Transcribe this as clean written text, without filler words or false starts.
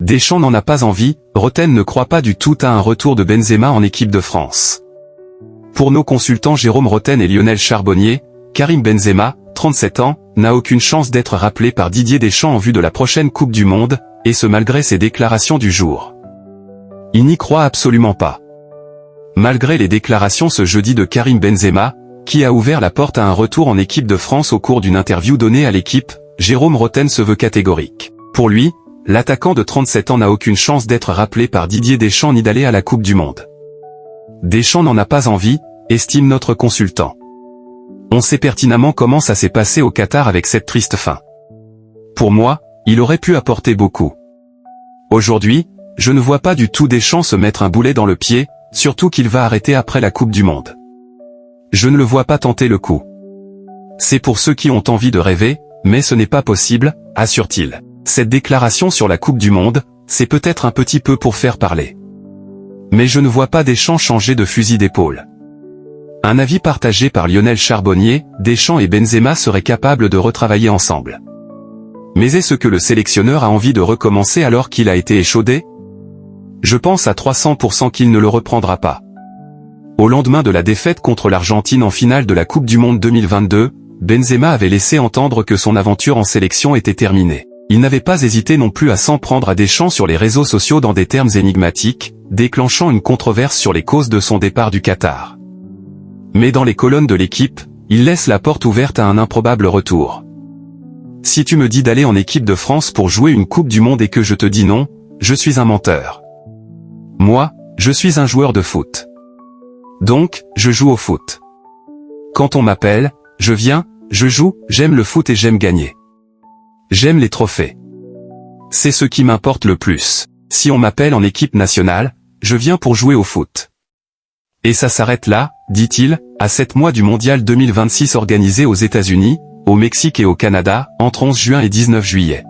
Deschamps n'en a pas envie, Roten ne croit pas du tout à un retour de Benzema en équipe de France. Pour nos consultants Jérôme Roten et Lionel Charbonnier, Karim Benzema, 37 ans, n'a aucune chance d'être rappelé par Didier Deschamps en vue de la prochaine Coupe du Monde, et ce malgré ses déclarations du jour. Il n'y croit absolument pas. Malgré les déclarations ce jeudi de Karim Benzema, qui a ouvert la porte à un retour en équipe de France au cours d'une interview donnée à l'équipe, Jérôme Roten se veut catégorique. Pour lui, l'attaquant de 37 ans n'a aucune chance d'être rappelé par Didier Deschamps ni d'aller à la Coupe du Monde. Deschamps n'en a pas envie, estime notre consultant. On sait pertinemment comment ça s'est passé au Qatar avec cette triste fin. Pour moi, il aurait pu apporter beaucoup. Aujourd'hui, je ne vois pas du tout Deschamps se mettre un boulet dans le pied, surtout qu'il va arrêter après la Coupe du Monde. Je ne le vois pas tenter le coup. C'est pour ceux qui ont envie de rêver, mais ce n'est pas possible, assure-t-il. Cette déclaration sur la Coupe du Monde, c'est peut-être un petit peu pour faire parler. Mais je ne vois pas Deschamps changer de fusil d'épaule. Un avis partagé par Lionel Charbonnier, Deschamps et Benzema seraient capables de retravailler ensemble. Mais est-ce que le sélectionneur a envie de recommencer alors qu'il a été échaudé? Je pense à 300% qu'il ne le reprendra pas. Au lendemain de la défaite contre l'Argentine en finale de la Coupe du Monde 2022, Benzema avait laissé entendre que son aventure en sélection était terminée. Il n'avait pas hésité non plus à s'en prendre à Deschamps sur les réseaux sociaux dans des termes énigmatiques, déclenchant une controverse sur les causes de son départ du Qatar. Mais dans les colonnes de l'équipe, il laisse la porte ouverte à un improbable retour. Si tu me dis d'aller en équipe de France pour jouer une Coupe du Monde et que je te dis non, je suis un menteur. Moi, je suis un joueur de foot. Donc, je joue au foot. Quand on m'appelle, je viens, je joue, j'aime le foot et j'aime gagner. J'aime les trophées. C'est ce qui m'importe le plus. Si on m'appelle en équipe nationale, je viens pour jouer au foot. Et ça s'arrête là, dit-il, à 7 mois du Mondial 2026 organisé aux États-Unis, au Mexique et au Canada, entre 11 juin et 19 juillet.